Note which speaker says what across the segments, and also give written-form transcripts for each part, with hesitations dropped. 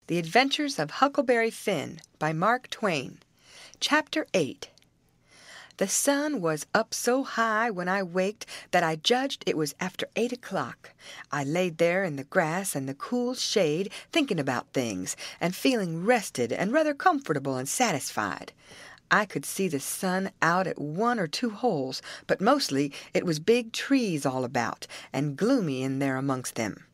Speaker 1: The Adventures of Huckleberry Finn by Mark Twain. Chapter 8. The sun was up so high when I waked that I judged it was after 8 o'clock. I laid there in the grass and the cool shade, thinking about things, and feeling rested and rather comfortable and satisfied. I could see the sun out at 1 or 2 holes, but mostly it was big trees all about, and gloomy in there amongst them.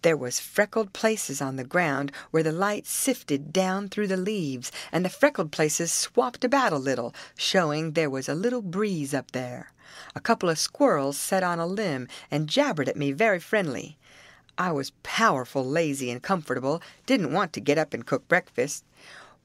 Speaker 1: There was freckled places on the ground where the light sifted down through the leaves, and the freckled places swapped about a little, showing there was a little breeze up there. A couple of squirrels sat on a limb and jabbered at me very friendly. I was powerful lazy and comfortable, didn't want to get up and cook breakfast.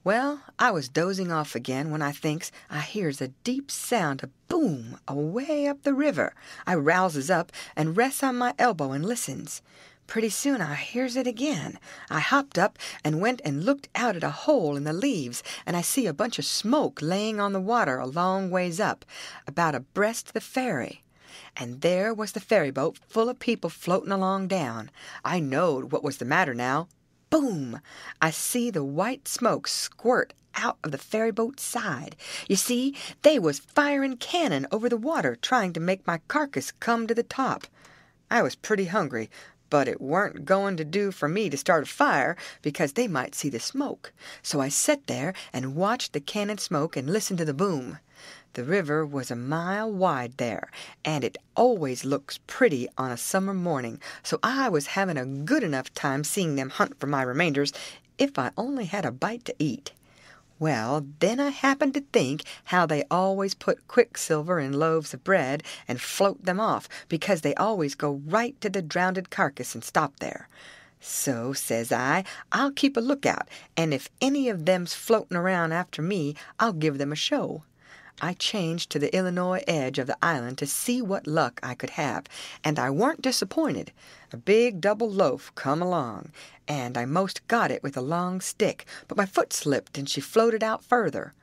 Speaker 1: Well, I was dozing off again when I thinks I hears a deep sound, a boom, away up the river. I rouses up and rests on my elbow and listens. Pretty soon I hears it again. I hopped up and went and looked out at a hole in the leaves, and I see a bunch of smoke laying on the water a long ways up, about abreast the ferry. And there was the ferry boat full of people floating along down. I knowed what was the matter now. Boom! I see the white smoke squirt out of the ferry boat's side. You see, they was firing cannon over the water, trying to make my carcass come to the top. I was pretty hungry, but it weren't going to do for me to start a fire, because they might see the smoke. So I set there and watched the cannon smoke and listened to the boom. The river was a mile wide there, and it always looks pretty on a summer morning, so I was having a good enough time seeing them hunt for my remainders, if I only had a bite to eat. Well, then I happened to think how they always put quicksilver in loaves of bread and float them off, because they always go right to the drownded carcass and stop there. So, says I, I'll keep a lookout, and if any of them's floating around after me, I'll give them a show. I changed to the Illinois edge of the island to see what luck I could have, and I weren't disappointed. A big double loaf come along, and I most got it with a long stick, but my foot slipped and she floated out further.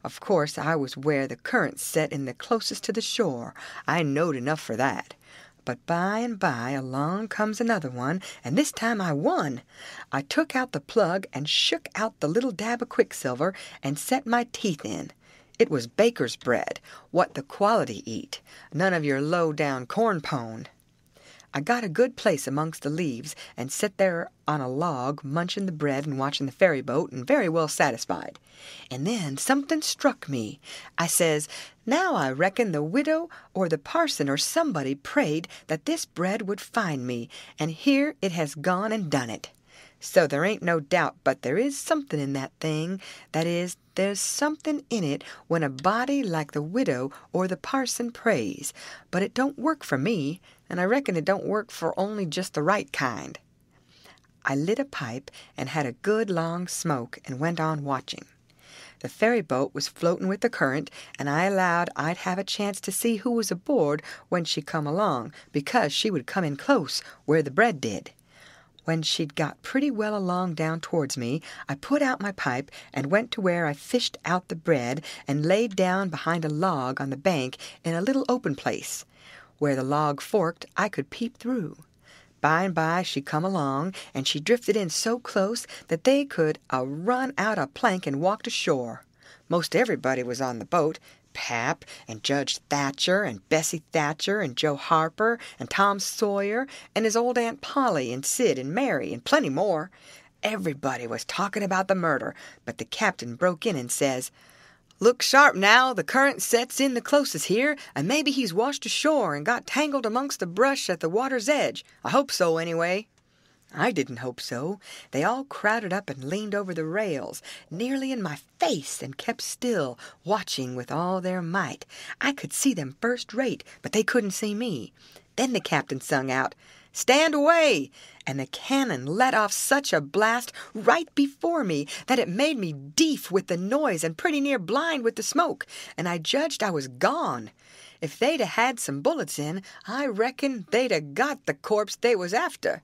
Speaker 1: Of course, I was where the current set in the closest to the shore. I knowed enough for that. But by and by along comes another one, and this time I won. I took out the plug and shook out the little dab of quicksilver and set my teeth in. It was baker's bread, what the quality eat, none of your low-down corn pone. I got a good place amongst the leaves, and sat there on a log, munching the bread and watching the ferry boat, and very well satisfied. And then something struck me. I says, now I reckon the widow or the parson or somebody prayed that this bread would find me, and here it has gone and done it. So there ain't no doubt but there is something in that thing. That is, there's something in it when a body like the widow or the parson prays. But it don't work for me, and I reckon it don't work for only just the right kind. I lit a pipe and had a good long smoke and went on watching. The ferry boat was floating with the current, and I allowed I'd have a chance to see who was aboard when she come along, because she would come in close where the bread did. When she'd got pretty well along down towards me, I put out my pipe and went to where I fished out the bread and laid down behind a log on the bank in a little open place. Where the log forked, I could peep through. By and by she come along, and she drifted in so close that they could run out a plank and walked ashore. Most everybody was on the boat. Pap and Judge Thatcher and Bessie Thatcher and Joe Harper and Tom Sawyer and his old Aunt Polly and Sid and Mary and plenty more. Everybody was talking about the murder, but the captain broke in and says, "Look sharp now, the current sets in the closest here, and maybe he's washed ashore and got tangled amongst the brush at the water's edge. I hope so, anyway." I didn't hope so. They all crowded up and leaned over the rails, nearly in my face, and kept still, watching with all their might. I could see them first rate, but they couldn't see me. Then the captain sung out, "Stand away!" and the cannon let off such a blast right before me that it made me deaf with the noise and pretty near blind with the smoke, and I judged I was gone. If they'd had some bullets in, I reckon they'd got the corpse they was after.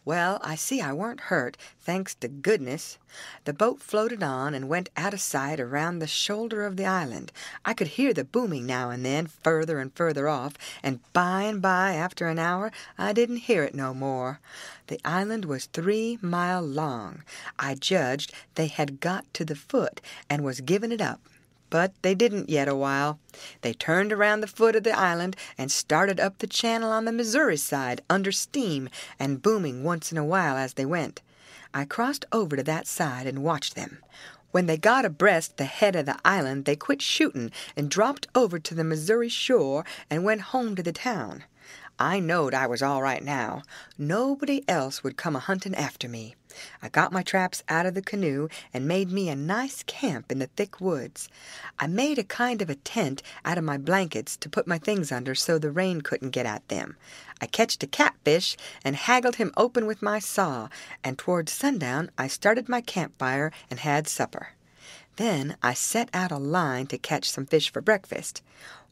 Speaker 1: Well, I see I weren't hurt, thanks to goodness. The boat floated on and went out of sight around the shoulder of the island. I could hear the booming now and then, further and further off, and by, after an hour, I didn't hear it no more. The island was 3 mile long. I judged they had got to the foot and was giving it up. But they didn't yet a while. They turned around the foot of the island and started up the channel on the Missouri side, under steam, and booming once in a while as they went. I crossed over to that side and watched them. When they got abreast the head of the island, they quit shooting and dropped over to the Missouri shore and went home to the town. I knowed I was all right now. Nobody else would come a-hunting after me. I got my traps out of the canoe and made me a nice camp in the thick woods. I made a kind of a tent out of my blankets to put my things under so the rain couldn't get at them. I catched a catfish and haggled him open with my saw, and toward sundown I started my campfire and had supper. Then I set out a line to catch some fish for breakfast.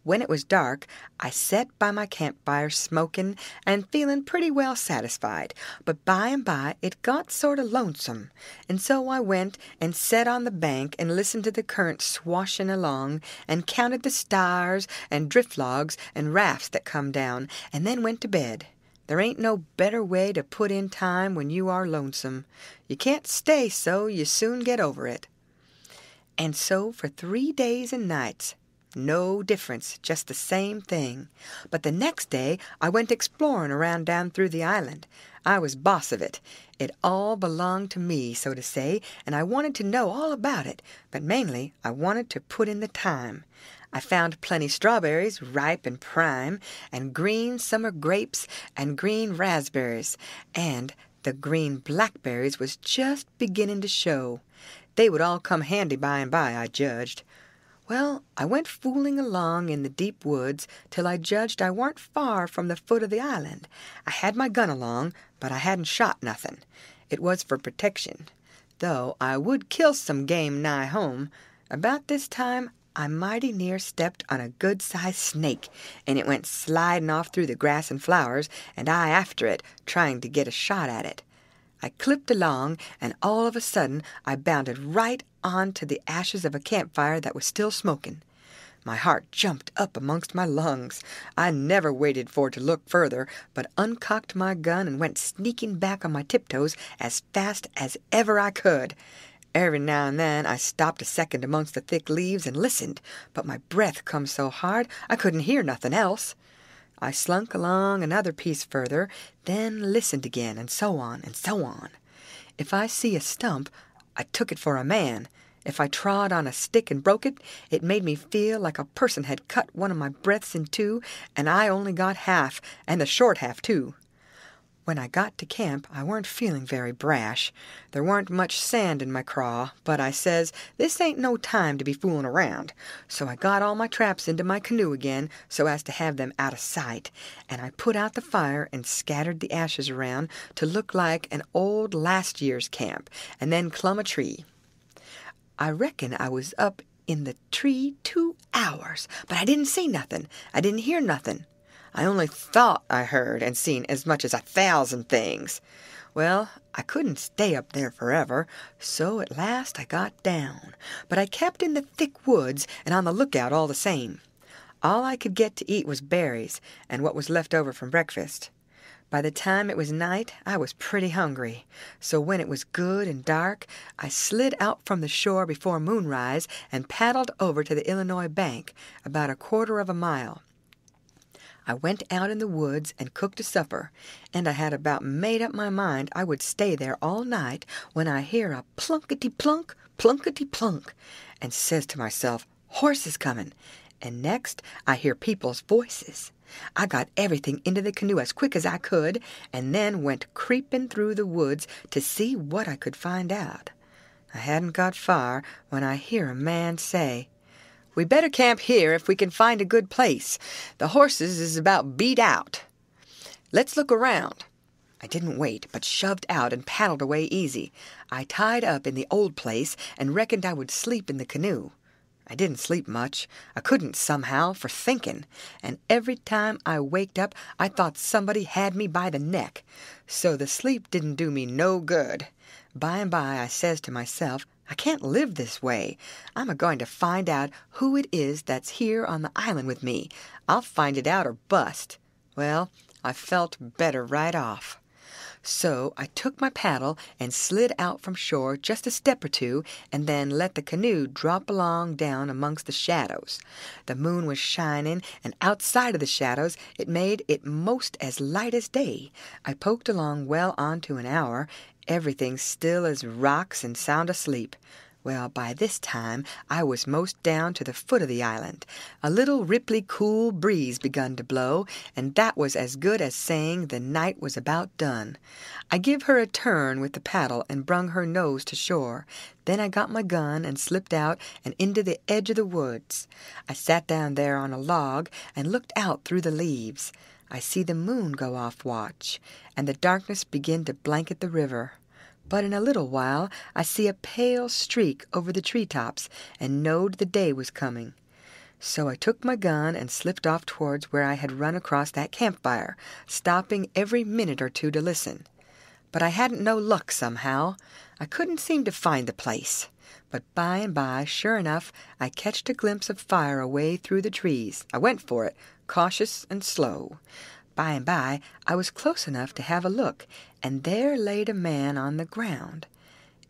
Speaker 1: When it was dark, I sat by my campfire smoking and feeling pretty well satisfied, but by and by it got sort of lonesome, and so I went and sat on the bank and listened to the current swashing along, and counted the stars and drift logs and rafts that come down, and then went to bed. There ain't no better way to put in time when you are lonesome. You can't stay so, you soon get over it. And so for 3 days and nights. No difference, just the same thing. But the next day I went exploring around down through the island. I was boss of it. It all belonged to me, so to say, and I wanted to know all about it, but mainly I wanted to put in the time. I found plenty strawberries, ripe and prime, and green summer grapes and green raspberries, and the green blackberries was just beginning to show. They would all come handy by and by, I judged. Well, I went fooling along in the deep woods till I judged I warn't far from the foot of the island. I had my gun along, but I hadn't shot nothing. It was for protection, though I would kill some game nigh home. About this time I mighty near stepped on a good-sized snake, and it went sliding off through the grass and flowers, and I after it, trying to get a shot at it. I clipped along, and all of a sudden I bounded right on to the ashes of a campfire that was still smoking. My heart jumped up amongst my lungs. I never waited for to look further, but uncocked my gun and went sneaking back on my tiptoes as fast as ever I could. Every now and then I stopped a second amongst the thick leaves and listened, but my breath come so hard I couldn't hear nothing else. I slunk along another piece further, then listened again, and so on, and so on. If I see a stump, I took it for a man. If I trod on a stick and broke it, it made me feel like a person had cut one of my breaths in two, and I only got half, and the short half, too. When I got to camp, I weren't feeling very brash. There weren't much sand in my craw, but I says, this ain't no time to be fooling around. So I got all my traps into my canoe again, so as to have them out of sight, and I put out the fire and scattered the ashes around to look like an old last year's camp, and then clumb a tree. I reckon I was up in the tree 2 hours, but I didn't see nothing. I didn't hear nothing. I only thought I heard and seen as much as 1,000 things. Well, I couldn't stay up there forever, so at last I got down. But I kept in the thick woods and on the lookout all the same. All I could get to eat was berries and what was left over from breakfast. By the time it was night, I was pretty hungry, so when it was good and dark, I slid out from the shore before moonrise and paddled over to the Illinois bank, about 1/4 of a mile. I went out in the woods and cooked a supper, and I had about made up my mind I would stay there all night when I hear a plunkety-plunk, plunkety-plunk, and says to myself, horses coming, and next I hear people's voices. I got everything into the canoe as quick as I could, and then went creeping through the woods to see what I could find out. I hadn't got far when I hear a man say, "We better camp here if we can find a good place. The horses is about beat out. Let's look around." I didn't wait, but shoved out and paddled away easy. I tied up in the old place and reckoned I would sleep in the canoe. I didn't sleep much. I couldn't somehow for thinking, and every time I waked up I thought somebody had me by the neck. So the sleep didn't do me no good. By and by I says to myself, I can't live this way. I'm a-going to find out who it is that's here on the island with me. I'll find it out or bust. Well, I felt better right off. So I took my paddle and slid out from shore just a step or two, and then let the canoe drop along down amongst the shadows. The moon was shining, and outside of the shadows it made it most as light as day. I poked along well on to an hour, everything still as rocks and sound asleep. Well, by this time I was most down to the foot of the island. A little ripply cool breeze begun to blow, and that was as good as saying the night was about done. I give her a turn with the paddle and brung her nose to shore. Then I got my gun and slipped out and into the edge of the woods. I sat down there on a log and looked out through the leaves. I see the moon go off watch, and the darkness begin to blanket the river. But in a little while I see a pale streak over the treetops, and knowed the day was coming. So I took my gun and slipped off towards where I had run across that campfire, stopping every minute or two to listen. But I hadn't no luck somehow. I couldn't seem to find the place. But by and by, sure enough, I catched a glimpse of fire away through the trees. I went for it, cautious and slow. By and by I was close enough to have a look, and there laid a man on the ground.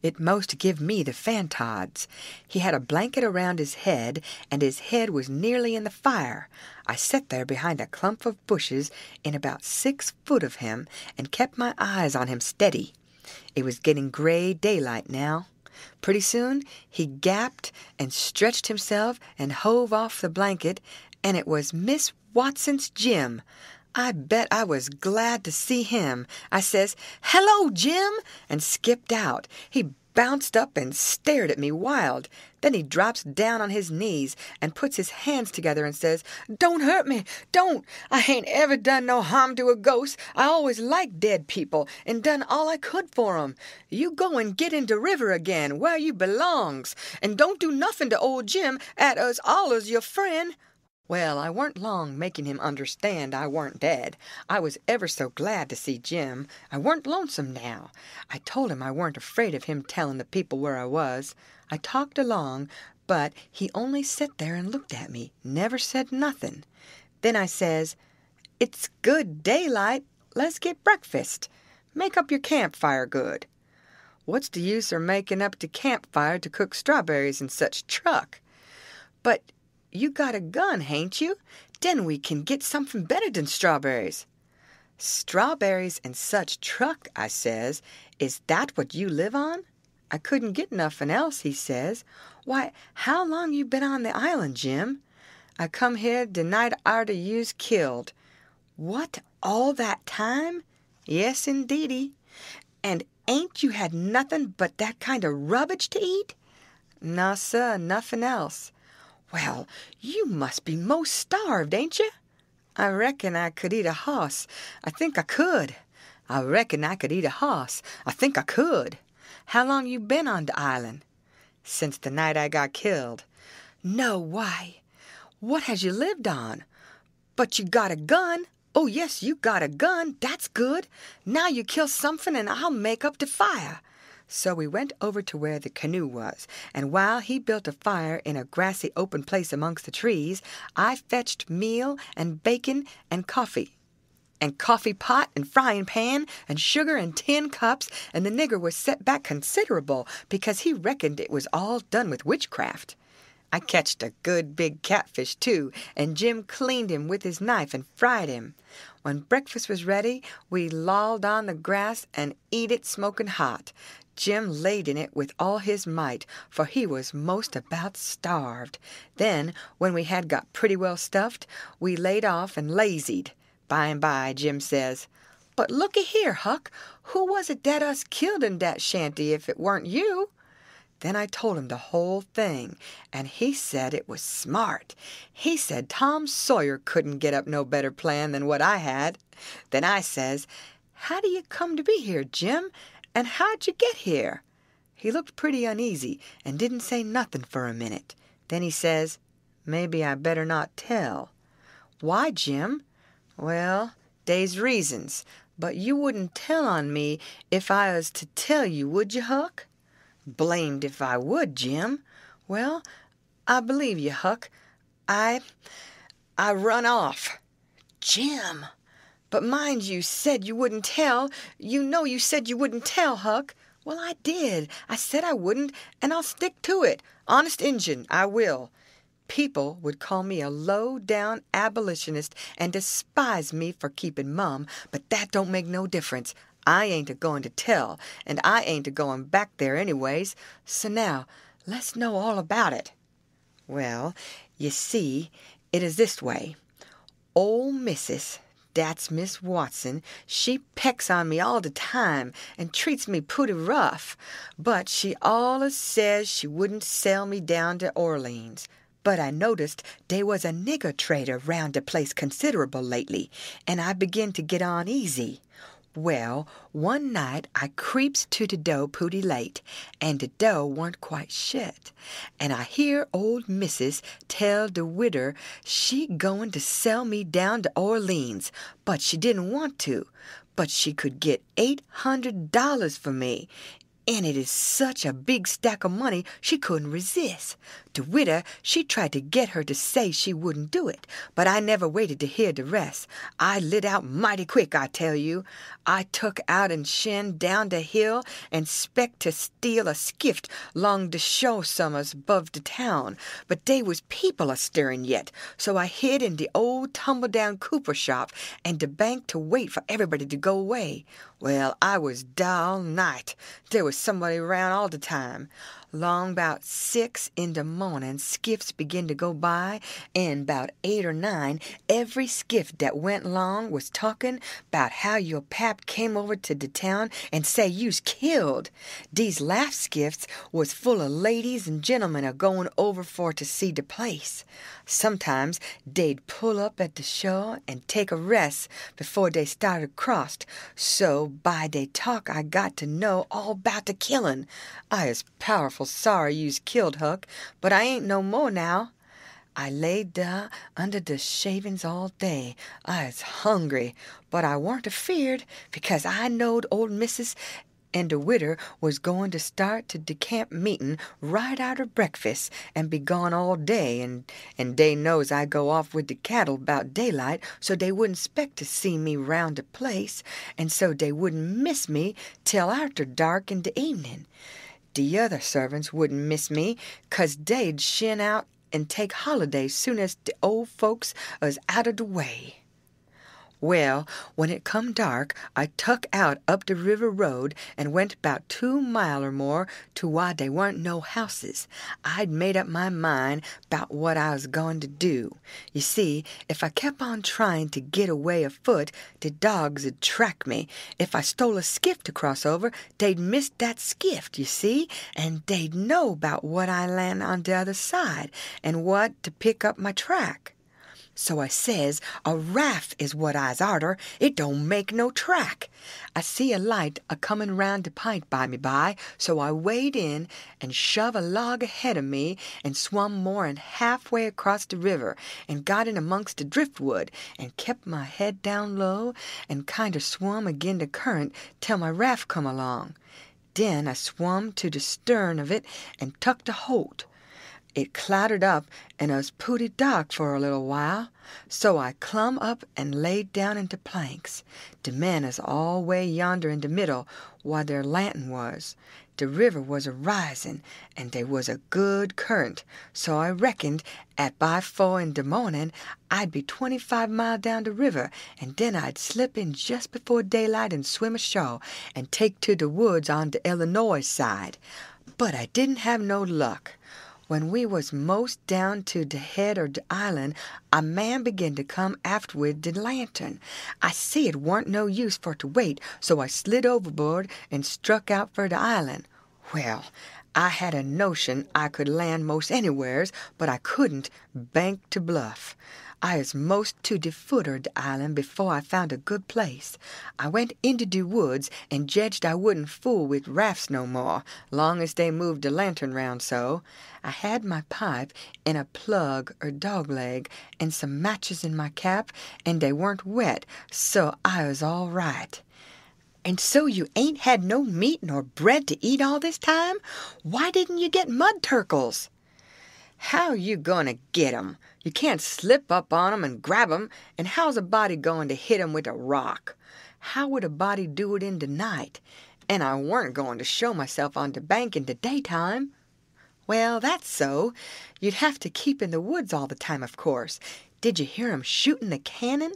Speaker 1: It most give me the fantods. He had a blanket around his head, and his head was nearly in the fire. I sat there behind a clump of bushes in about 6 foot of him, and kept my eyes on him steady. It was getting gray daylight now. Pretty soon he gapped and stretched himself and hove off the blanket, and it was Miss Watson's Jim. I bet I was glad to see him. I says, "Hello, Jim," and skipped out. He bounced up and stared at me wild. Then he drops down on his knees and puts his hands together and says, "Don't hurt me, don't. I hain't ever done no harm to a ghost. I always liked dead people and done all I could for 'em. You go and get into river again where you belongs, and don't do nothing to old Jim at us allers your friend." Well, I weren't long making him understand I weren't dead. I was ever so glad to see Jim. I weren't lonesome now. I told him I weren't afraid of him telling the people where I was. I talked along, but he only sat there and looked at me, never said nothing. Then I says, "It's good daylight. Let's get breakfast. Make up your campfire good." What's the use of making up the campfire to cook strawberries and such truck? "But you got a gun, hain't you? Den we can get something better than strawberries." "Strawberries and such truck," I says. "Is that what you live on?" "I couldn't get nothing else," he says. "Why, how long you been on the island, Jim?" "I come here the night arter you's killed." "What, all that time?" "Yes, indeedy." "And ain't you had nothing but that kind of rubbage to eat?" "No, sir, nothing else." "Well, you must be most starved, ain't you?" "I reckon I could eat a hoss. I think I could." "I reckon I could eat a hoss. I think I could." "How long you been on the island?" "Since the night I got killed." "No, why? What has you lived on? But you got a gun. Oh, yes, you got a gun. That's good. Now you kill something and I'll make up the fire." So we went over to where the canoe was, and while he built a fire in a grassy open place amongst the trees, I fetched meal and bacon and coffee pot and frying pan and sugar and tin cups, and the nigger was set back considerable because he reckoned it was all done with witchcraft. I catched a good big catfish, too, and Jim cleaned him with his knife and fried him. When breakfast was ready, we lolled on the grass and eat it smoking hot. Jim laid in it with all his might, for he was most about starved. Then, when we had got pretty well stuffed, we laid off and lazied. By and by, Jim says, "But looky here, Huck, who was it that us killed in that shanty if it weren't you?" Then I told him the whole thing, and he said it was smart. He said Tom Sawyer couldn't get up no better plan than what I had. Then I says, "How do you come to be here, Jim? And how'd you get here?" He looked pretty uneasy and didn't say nothing for a minute. Then he says, maybe I better not tell. Why, Jim? Well, dey's reasons, but you wouldn't tell on me if I was to tell you, would you, Huck? Blamed if I would, Jim. Well, I believe you, Huck. I run off. Jim! But mind you said you wouldn't tell. You know you said you wouldn't tell, Huck. Well, I did. I said I wouldn't, and I'll stick to it. Honest Injun, I will. People would call me a low-down abolitionist and despise me for keeping mum, but that don't make no difference. I ain't a-going to tell, and I ain't a-going back there anyways. So now, let's know all about it. Well, you see, it is this way. Old Missus, that's Miss Watson, she pecks on me all the time and treats me pooty rough, but she allus says she wouldn't sell me down to Orleans. But I noticed dey was a nigger trader round the place considerable lately, and I begin to get uneasy. Well, one night I creeps to the door pooty late, and the door warn't quite shut, and I hear old Missus tell the widder she goin' to sell me down to Orleans, but she didn't want to, but she could get $800 for me, and it is such a big stack of money she couldn't resist. The widder, she tried to get her to say she wouldn't do it, but I never waited to hear the rest. I lit out mighty quick, I tell you. I took out and shin down the hill and spec to steal a skiff long the shore summers above the town, but they was people a-stirring yet, so I hid in the old tumble-down cooper shop and the bank to wait for everybody to go away. Well, I was dar all night. There was somebody around all the time. Long 'bout 6 in the morning, skiffs begin to go by, and 'bout 8 or 9, every skiff that went along was talking 'bout how your pap came over to the town and say you's killed. These laugh skiffs was full of ladies and gentlemen a-going over for to see the place. Sometimes they'd pull up at the shore and take a rest before they started crossed, so by they talk I got to know all 'bout the killing. I is powerful sorry you's killed, Huck, but I ain't no more now. I laid dar under the shavings all day. I is hungry, but I warn't afeard, because I knowed old Missus and the widder was going to start to the camp meeting right arter breakfast and be gone all day, and dey knows I go off with the cattle 'bout daylight, so they wouldn't 'spect to see me round the place, and so they wouldn't miss me till arter dark in the evening. The other servants wouldn't miss me, 'cause dey'd shin out and take holidays soon as the old folks was out of the way. Well, when it come dark, I tuck out up the river road and went 'bout 2 mile or more to why they warn't no houses. I'd made up my mind 'bout what I was going to do. You see, if I kept on trying to get away afoot, the dogs 'd track me. If I stole a skiff to cross over, they'd miss that skiff, you see, and they'd know 'bout what I land on the other side, and what to pick up my track. So I says, a raft is what I's arter. It don't make no track. I see a light a-comin' round the pint by me by, so I wade in and shove a log ahead of me and swum more'n halfway across the river and got in amongst the driftwood and kept my head down low and kinder swum agin the current till my raft come along. Then I swum to the stern of it and tucked a holt. It clattered up, and us pooty dark for a little while, so I clumb up and laid down into planks. The men is all way yonder in the middle, where their lantern was. The river was a-rising, and they was a good current, so I reckoned at by 4 in the morning I'd be 25 mile down the river, and then I'd slip in just before daylight and swim ashore, and take to the woods on the Illinois side. But I didn't have no luck. When we was most down to the head of the island, a man began to come aft with the lantern. I see it warn't no use for to wait, so I slid overboard and struck out for the island. Well, I had a notion I could land most anywheres, but I couldn't bank to Bluff. I was most to de foot of de island before I found a good place. I went into de woods and jedged I wouldn't fool with rafts no more, long as they moved de lantern round so. I had my pipe and a plug or dog leg and some matches in my cap, and they weren't wet, so I was all right. And so you ain't had no meat nor bread to eat all this time? Why didn't you get mud turkles? How you going to get 'em? You can't slip up on 'em and grab 'em, and how's a body going to hit 'em with a rock? How would a body do it in the night? And I weren't going to show myself on the bank in the daytime. Well, that's so. You'd have to keep in the woods all the time, of course. Did you hear 'em shooting the cannon?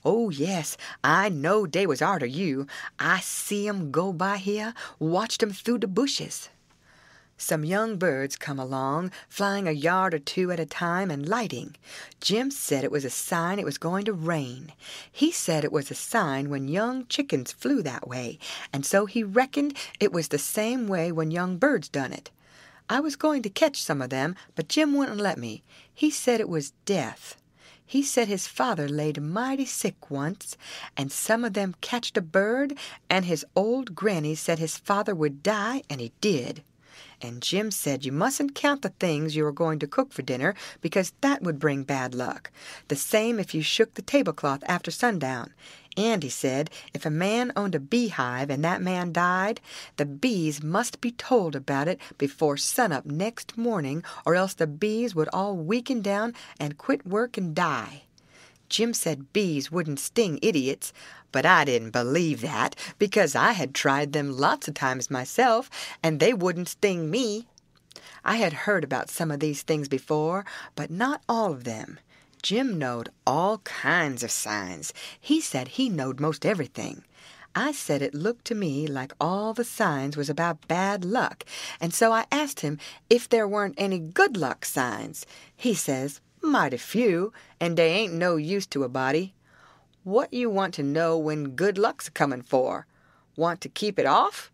Speaker 1: Oh, yes, I know they was arter you. I see 'em go by here, watched 'em through the bushes. Some young birds come along, flying a yard or two at a time and lighting. Jim said it was a sign it was going to rain. He said it was a sign when young chickens flew that way, and so he reckoned it was the same way when young birds done it. I was going to catch some of them, but Jim wouldn't let me. He said it was death. He said his father laid mighty sick once, and some of them catched a bird, and his old granny said his father would die, and he did. And Jim said you mustn't count the things you were going to cook for dinner, because that would bring bad luck. The same if you shook the tablecloth after sundown. And he said if a man owned a beehive and that man died, the bees must be told about it before sunup next morning, or else the bees would all weaken down and quit work and die. Jim said bees wouldn't sting idiots, but I didn't believe that, because I had tried them lots of times myself, and they wouldn't sting me. I had heard about some of these things before, but not all of them. Jim knowed all kinds of signs. He said he knowed most everything. I said it looked to me like all the signs was about bad luck, and so I asked him if there weren't any good luck signs. He says, mighty few, and they ain't no use to a body. What you want to know when good luck's comin' for? Want to keep it off?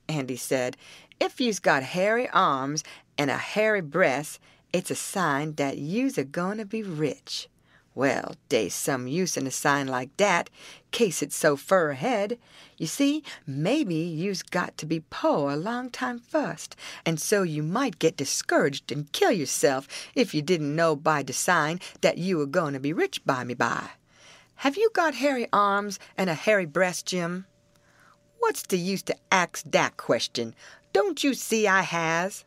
Speaker 1: And he said, if you's got hairy arms and a hairy breast, it's a sign that you's a-goin' to be rich. Well, dey's some use in a sign like dat, case it's so fur ahead. You see, maybe you's got to be po' a long time first, and so you might get discouraged and kill yourself if you didn't know by de sign dat you were goin' to be rich by. Have you got hairy arms and a hairy breast, Jim? What's the use to ax dat question? Don't you see I has?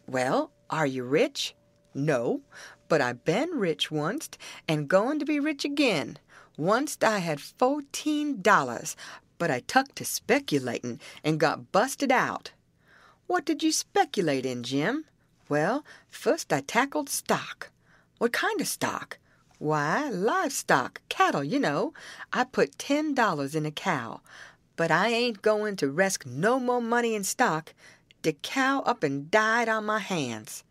Speaker 1: Well, are you rich? No, but I been rich onct, and goin' to be rich again. Onct I had $14, but I tuck to speculatin' and got busted out. What did you speculate in, Jim? Well, first I tackled stock. What kind of stock? Why, livestock, cattle, you know. I put $10 in a cow, but I ain't goin' to resk no more money in stock. The cow up and died on my hands.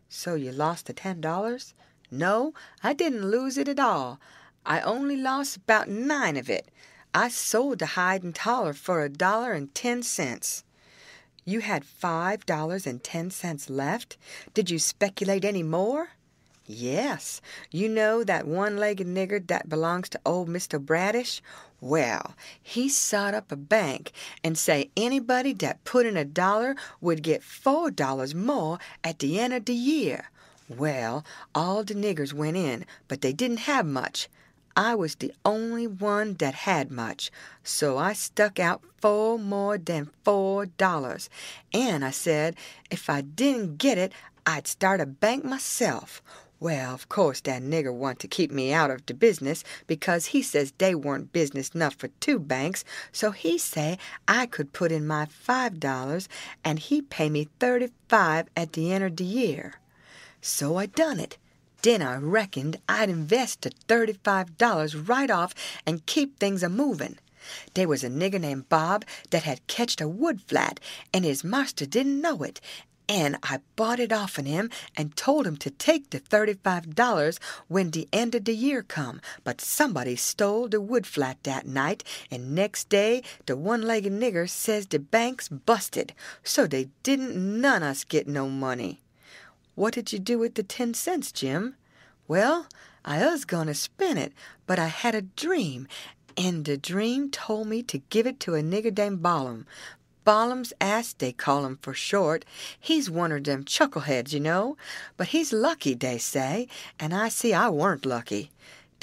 Speaker 1: So you lost the $10? No, I didn't lose it at all. I only lost about 9 of it. I sold the hide and taller for $1.10. You had $5.10 left? Did you speculate any more? Yes. You know that one-legged nigger that belongs to old Mr. Bradish? Well, he sot up a bank and say anybody that put in $1 would get $4 more at the end of the year. Well, all the niggers went in, but they didn't have much. I was the only one that had much, so I stuck out for more than $4. And I said if I didn't get it, I'd start a bank myself. Well, of course, that nigger want to keep me out of the business because he says they weren't business enough for 2 banks, so he say I could put in my $5 and he pay me $35 at the end of the year. So I done it. Then I reckoned I'd invest the $35 right off and keep things a-movin'. There was a nigger named Bob that had ketched a wood flat, and his master didn't know it, And I bought it offen him and told him to take the $35 when the end of the year come. But somebody stole the wood flat that night, and next day the one-legged nigger says the bank's busted, so they didn't none us get no money. What did you do with the 10 cents, Jim? Well, I was going to spend it, but I had a dream, and the dream told me to give it to a nigger named Balaam. Balaam's ass, they call him for short. He's one of them chuckleheads, you know. But he's lucky, they say, and I see I weren't lucky.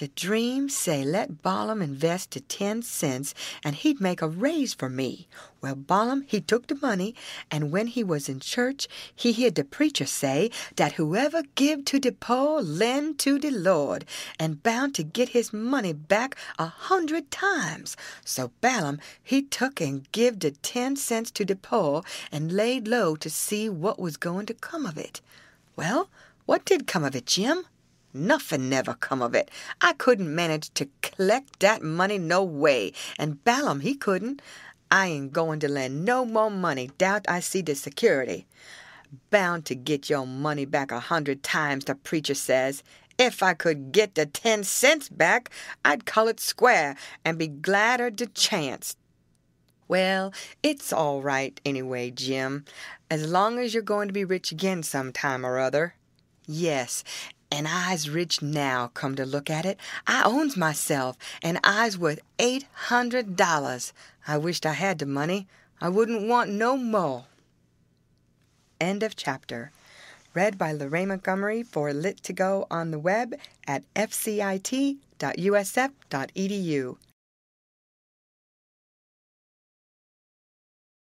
Speaker 1: The dream say let Balaam invest the 10 cents, and he'd make a raise for me. Well, Balaam, he took the money, and when he was in church, he heard the preacher say that whoever give to the poor lend to the Lord, and bound to get his money back 100 times. So Balaam, he took and give the 10 cents to the poor, and laid low to see what was going to come of it. Well, what did come of it, Jim? Nothing never come of it. I couldn't manage to collect that money no way, and Balaam he couldn't. I ain't going to lend no more money, doubt I see the security. Bound to get your money back 100 times, the preacher says. If I could get the 10 cents back, I'd call it square, and be glad of the chance. Well, it's all right anyway, Jim, as long as you're going to be rich again sometime or other. Yes, and I's rich now, come to look at it. I owns myself, and I's worth $800. I wished I had the money. I wouldn't want no more. End of chapter. Read by Lorraine Montgomery for Lit2Go on the web at fcit.usf.edu.